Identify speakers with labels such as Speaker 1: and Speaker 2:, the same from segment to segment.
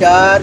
Speaker 1: 4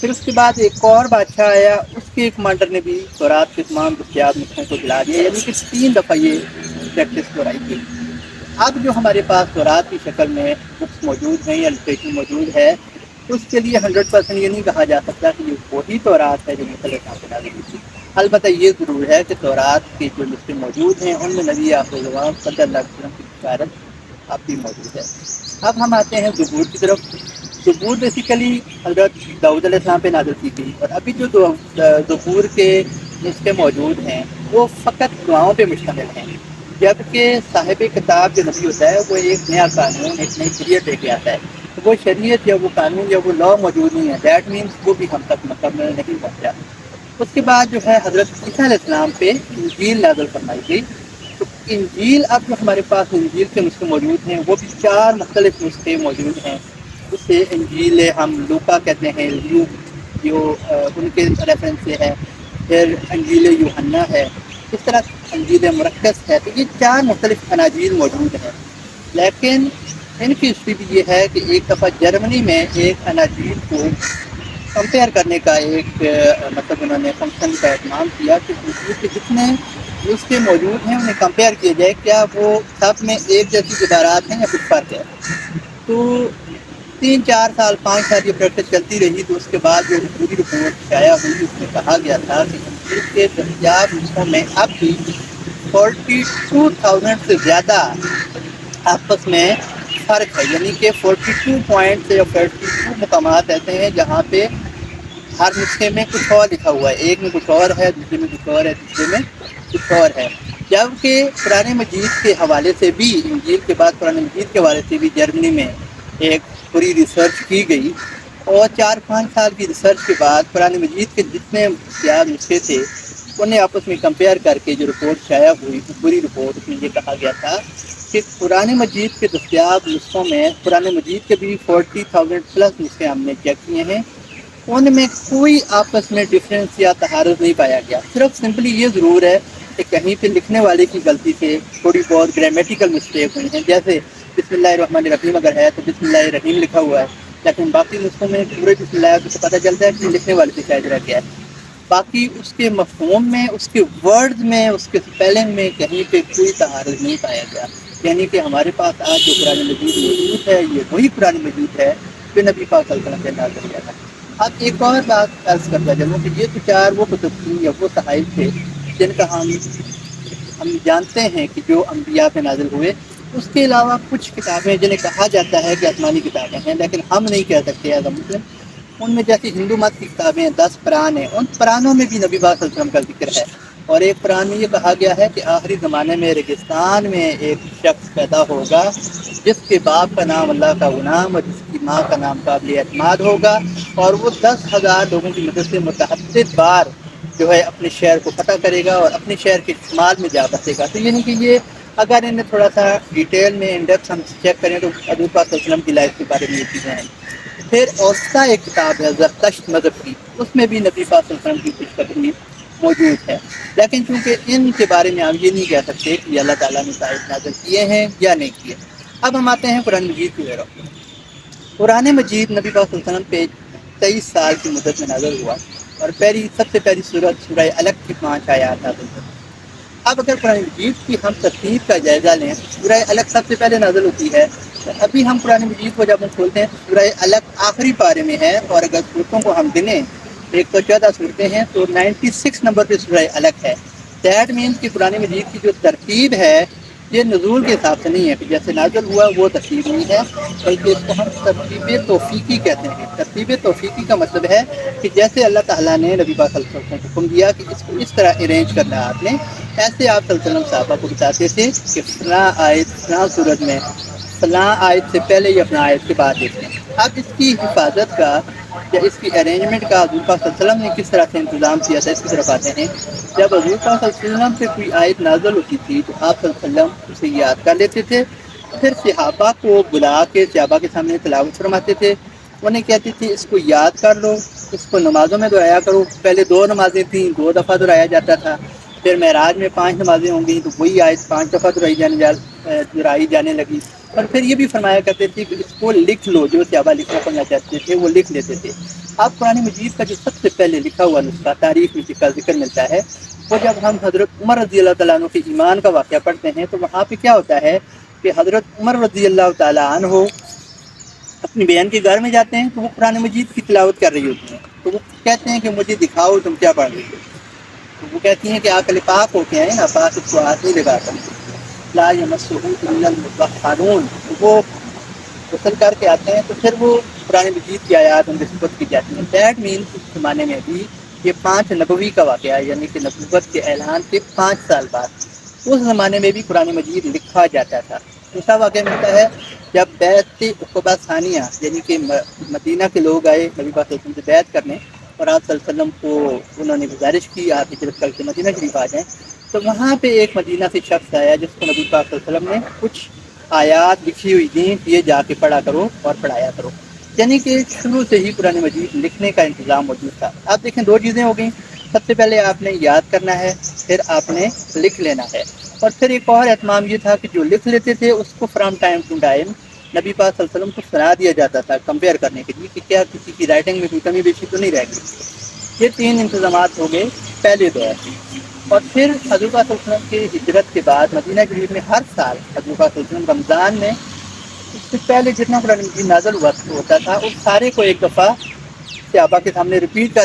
Speaker 1: پھر اس کے بعد ایک اور بادشاہ آیا، اس کے کمانڈر نے بھی تورات کے تمام دستیاب نسخوں کو جلا دیا، یعنی کہ 3 دفعہ یہ پریکٹس دہرائی گئی۔ اب جو ہمارے پاس تورات کی شکل میں بکس موجود ہیں یا لٹریچر موجود ہے، اس کے لیے 100% یہ نہیں کہا جا سکتا کہ یہ وہی تورات ہے جو موسیٰ علیہ السلام پہ نازل ہوئی تھی۔ البتہ یہ ضرور ہے کہ تورات کی جو نسخے موجود ہیں ان میں نبی آخر زمان صلی اللہ علیہ وسلم کی بشارت اب بھی موجود ہے۔ اب ہم آتے ہیں زبور کی طرف۔ زبور بیسیکلی حضرت داؤد علیہ السلام پہ نازل کی گئی، اور ابھی جو زبور کے نسخے موجود ہیں وہ فقط دعاؤں پہ مشتمل ہیں، جبکہ صاحب کتاب جو نبی ہوتا ہے وہ ایک نیا قانون، ایک نئی شریعت لے کے آتا ہے۔ وہ شریعت یا وہ قانون یا وہ لا موجود نہیں ہے، دیٹ مینس وہ بھی ہم تک مکمل نہیں پہنچا۔ اس کے بعد جو ہے حضرت عیسیٰ علیہ السلام پہ انجیل نازل فرمائی گئی۔ تو انجیل اب جو ہمارے پاس انجیل کے نسخے موجود ہیں وہ بھی 4 مختلف نسخے موجود ہیں۔ اسے انجیل ہم لوکا کہتے ہیں، لیوک جو ان کے ریفرنس سے ہے، پھر انجیل یوحنا ہے، اس طرح انجیل مرکز ہے۔ تو یہ 4 مختلف اناجیل موجود ہیں، لیکن ان کی ہسٹری بھی یہ ہے کہ ایک دفعہ جرمنی میں ایک اناجیل کو کمپیئر کرنے کا ایک مطلب انہوں نے فنکشن کا اہتمام کیا کہ انجیل کے جتنے نسخے موجود ہیں انہیں کمپیئر کیا جائے، کیا وہ سب میں ایک جیسی عبارات ہیں یا کچھ فرق ہے۔ تو 3 4 سال 5 سال یہ پریکٹس چلتی رہی۔ تو اس کے بعد جو پوری رپورٹ شائع ہوئی اس میں کہا گیا تھا کہ انجیل کے دستیاب نسخوں میں اب بھی 42,000 سے زیادہ آپس میں فرق ہے، یعنی کہ 42 پوائنٹ یا 42 مقامات ایسے ہیں جہاں پہ ہر نسخے میں کچھ اور لکھا ہوا ہے، ایک میں کچھ اور ہے، دوسرے میں کچھ اور ہے، تیسرے میں کچھ اور ہے۔ جبکہ قرآن مجید کے حوالے سے بھی، انجیل کے بعد قرآن مجید کے حوالے سے بھی جرمنی میں ایک پوری ریسرچ کی گئی، اور 4 5 سال کی ریسرچ کے بعد قرآن مجید کے جتنے دستیاب نسخے تھے انہیں آپس میں کمپیئر کر کے جو رپورٹ شائع ہوئی، پوری رپورٹ اس میں یہ کہا گیا تھا کہ قرآن مجید کے دستیاب نسخوں میں قرآن مجید کے بھی 40,000 پلس نسخے ہم نے چیک کیے ہیں، ان میں کوئی آپس میں ڈفرینس یا تحارف نہیں پایا گیا۔ صرف سمپلی یہ ضرور ہے کہ کہیں پہ لکھنے والے کی غلطی سے تھوڑی بہت گرامیٹیکل مسٹیک ہوئی ہیں، جیسے بسم اللہ الرحمن الرحیم اگر ہے تو بسم اللہ الرحیم لکھا ہوا ہے، لیکن باقی نسخوں میں پورے بسم اللہ سے پتہ چلتا ہے کہ لکھنے والے سے شاید رہ گیا ہے۔ باقی اس کے مفہوم میں، اس کے ورڈز میں، اس کے اسپیلنگ میں کہیں پہ کوئی تحارف نہیں پایا گیا، یعنی کہ ہمارے پاس آج جو قرآن مجید موجود ہے یہ وہی قرآن مجید ہے جو نبی پاک صلی اللہ علیہ وسلم سے نازل کیا تھا۔ اب ایک اور بات عرض کرتا چلوں کہ یہ تو 4 وہ کتب تھیں یا وہ صحائف تھے جن کا ہم جانتے ہیں کہ جو انبیاء پہ نازل ہوئے۔ اس کے علاوہ کچھ کتابیں جنہیں کہا جاتا ہے کہ آسمانی کتابیں ہیں، لیکن ہم نہیں کہہ سکتے ایز اے مسلم۔ ان میں جیسے ہندو مت کی کتابیں 10 قرآن ہیں، ان قرآنوں میں بھی نبی پاک صلی اللہ علیہ وسلم کا ذکر ہے، اور ایک قرآن میں یہ کہا گیا ہے کہ آخری زمانے میں ریگستان میں ایک شخص پیدا ہوگا جس کے باپ کا نام اللہ کا غلام اور جس کی ماں کا نام قابل اعتماد ہوگا، اور وہ 10,000 لوگوں کی مدد سے متعدد بار جو ہے اپنے شہر کو فتح کرے گا اور اپنے شہر کے شمال میں جا بسے گا۔ تو یعنی کہ یہ اگر انہیں تھوڑا سا ڈیٹیل میں انڈیپتھ ہم چیک کریں تو حضور پاک صلی اللہ علیہ وسلم کی لائف کے بارے میں یہ چیزیں ہیں۔ پھر اوسطا ایک کتاب ہے زرتشت مذہب کی، اس میں بھی نبی پاک صلی اللہ علیہ وسلم کی کچھ تقریر موجود ہے، لیکن چونکہ ان کے بارے میں ہم یہ نہیں کہہ سکتے کہ یہ اللہ تعالیٰ نے صاحب نازل کیے ہیں یا نہیں کیے۔ اب ہم آتے ہیں قرآن مجید کی طرف۔ قرآن مجید نبی پاک صلی اللہ علیہ وسلم پہ 23 سال کی مدت میں نازل ہوا، اور سب سے پہلی سورت سورہ الگ کی 5 آیات نازل ہوئی۔ اب اگر قرآن مجید کی ہم ترتیب کا جائزہ لیں، سورہ الگ سب سے پہلے نازل ہوتی ہے، ابھی ہم قرآن مجید کو جب ہم کھولتے ہیں تو سورہ الگ آخری پارے میں ہے، اور اگر صورتوں کو ہم گنیں 114 صورتیں ہیں تو 96 نمبر پہ سورہ الگ ہے۔ دیٹ مینس کہ قرآن مجید کی جو ترتیب ہے یہ نزول کے حساب سے نہیں ہے کہ جیسے نازل ہوا وہ ترتیب نہیں ہے، بلکہ اس کو ہم ترتیب توفیقی کہتے ہیں۔ ترتیب توفیقی کا مطلب ہے کہ جیسے اللہ تعالیٰ نے نبی پاک صلی اللہ علیہ وسلم کو حکم دیا کہ اس کو اس طرح ارینج کرنا ہے آپ نے، ایسے آپ صلی اللہ علیہ وسلم صحابہ کو بتاتے تھے کہ فلاں آیت فلاں صورت میں فلاں آیت سے پہلے یا فلاں آیت کے بعد دیکھیں۔ اب اس کی حفاظت کا یا اس کی ارینجمنٹ کا حضور پاک صلی اللہ علیہ وسلم نے کس طرح سے انتظام کیا تھا، اس کی طرف آتے ہیں۔ جب حضور پاک صلی اللہ علیہ وسلم پہ کوئی آیت نازل ہوتی تھی تو آپ صلی اللہ علیہ وسلم اسے یاد کر لیتے تھے، پھر صحابہ کو بلا کے صحابہ کے سامنے تلاوت فرماتے تھے، انہیں کہتے تھے اس کو یاد کر لو، اس کو نمازوں میں دہرایا کرو۔ پہلے 2 نمازیں تھیں، 2 دفعہ دہرایا جاتا تھا، پھر معراج میں 5 نمازیں ہوں گی تو وہی آیت 5 دفعہ دہرائی جانے لگی۔ اور پھر یہ بھی فرمایا کرتے تھے کہ اس کو لکھ لو، جو صحابہ لکھنا پڑھنا چاہتے تھے وہ لکھ لیتے تھے۔ اب قرآن مجید کا جو سب سے پہلے لکھا ہوا نسخہ تاریخ میں جس کا ذکر ملتا ہے، وہ جب ہم حضرت عمر رضی اللہ تعالیٰ عنہ کے ایمان کا واقعہ پڑھتے ہیں تو وہاں پہ کیا ہوتا ہے کہ حضرت عمر رضی اللہ تعالیٰ عنہ اپنی بہن کے گھر میں جاتے ہیں تو وہ قرآن مجید کی تلاوت کر رہی ہوتی ہیں، تو وہ کہتے ہیں کہ مجھے دکھاؤ تم کیا پڑھ رہی ہو، تو وہ کہتی ہیں کہ عقل پاک ہو کے آئے نا، پاک اس کو ہاتھ نہیں لگاتا، لا یمسہ الا المطہرون، وہ غسل کر کے آتے ہیں تو پھر وہ قرآن مجید کی آیات ان کے سپرد کی جاتی ہیں۔ دیٹ مینس اس زمانے میں بھی یہ 5 نبوی کا واقعہ ہے، یعنی کہ نبوت کے اعلان کے 5 سال بعد اس زمانے میں بھی قرآن مجید لکھا جاتا تھا۔ دوسرا واقعہ ملتا ہے جب بیعت عقبہ ثانیہ، یعنی کہ مدینہ کے لوگ آئے نبی پاک صلی اللہ علیہ وسلم سے بیعت کرنے، اور آپ صلی اللہ علیہ وسلم کو انہوں نے گزارش کی آپ ہجرت کر کے مدینہ شریف آ جائیں، تو وہاں پہ ایک مدینہ سے شخص آیا جس کو نبی پاک صلی اللہ علیہ وسلم نے کچھ آیات لکھی ہوئی تھیں، یہ جا کے پڑھا کرو اور پڑھایا کرو، یعنی کہ شروع سے ہی قرآن مجید لکھنے کا انتظام موجود تھا۔ آپ دیکھیں 2 چیزیں ہو گئیں، سب سے پہلے آپ نے یاد کرنا ہے، پھر آپ نے لکھ لینا ہے، اور پھر ایک اور اہتمام یہ تھا کہ جو لکھ لیتے تھے اس کو فرام ٹائم ٹو ٹائم نبی پاک صلی اللہ علیہ وسلم کو سنا دیا جاتا تھا کمپیئر کرنے کے لیے کہ کیا کسی کی رائٹنگ میں کوئی کمی بیشی تو نہیں رہ گئی۔ یہ 3 انتظامات ہو گئے پہلے دور میں، اور پھر حضور پاک صلی اللہ علیہ وسلم کی ہجرت کے بعد مدینہ شریف میں ہر سال حضور پاک صلی اللہ علیہ وسلم رمضان میں اس سے پہلے جتنا قرآن مجید نازل ہوتا تھا اس سارے کو ایک دفعہ صحابہ کے سامنے ریپیٹ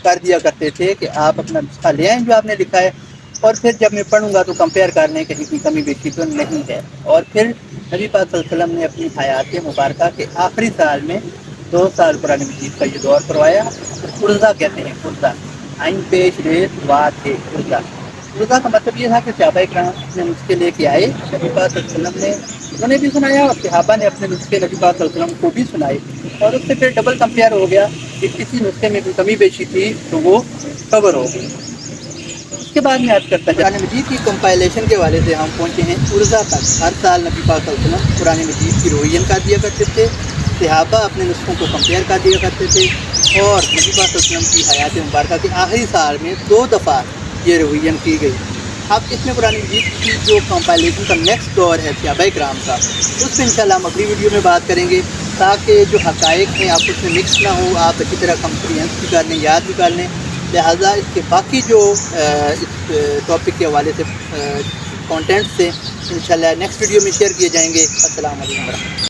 Speaker 1: کر دیا کرتے تھے کہ آپ اپنا نسخہ لے آئیں جو آپ نے لکھا ہے، اور پھر جب میں پڑھوں گا تو کمپیئر کرنے کہیں کوئی کمی بیشی تو نہیں ہے۔ اور پھر نبی پاک صلی اللہ علیہ وسلم نے اپنی حیات مبارکہ کے آخری سال میں 2 سال قرآن مجید کا یہ دور کروایا، قرضہ کہتے ہیں، قرضہ آئین پیش ریت واد ہے قرضہ۔ قرضہ کا مطلب یہ تھا کہ صحابہ اکرام اپنے نسخے لے کے آئے، نبی پاک صلی اللہ علیہ وسلم نے انہیں بھی سنایا اور صحابہ نے اپنے نسخے نبی پاک صلی اللہ علیہ وسلم کو بھی سنائے، اور اس سے پھر ڈبل کمپیئر ہو گیا کہ کسی نسخے میں کوئی کمی بیشی تھی تو وہ کور ہو گئی۔ اس کے بعد میں یاد کرتا قرآن مجید کی کمپائلیشن کے حوالے سے ہم پہنچے ہیں قرضہ تک۔ ہر سال نبی پاک صلی اللہ علیہ وسلم قرآن مجید کی روین کر دیا کرتے تھے، صحابہ اپنے نسخوں کو کمپیئر کر دیا کرتے تھے، اور نبی پاک صلی اللہ علیہ وسلم کی حیات مبارکہ کے آخری سال میں 2 دفعہ یہ روین کی گئی۔ اب اس میں قرآن مجید کی جو کمپائلیشن کا نیکسٹ دور ہے صحابہ کرام کا، اس پہ انشاءاللہ ہم اگلی ویڈیو میں بات کریں گے، تاکہ جو حقائق ہیں آپ اس میں مکس نہ ہو، آپ اچھی طرح کمپریہنس بھی کر لیں، یاد بھی کر لیں۔ لہٰذا اس کے باقی جو اس ٹاپک کے حوالے سے کانٹینٹس سے انشاءاللہ نیکسٹ ویڈیو میں شیئر کیے جائیں گے۔ السلام علیکم ورحمۃ اللہ۔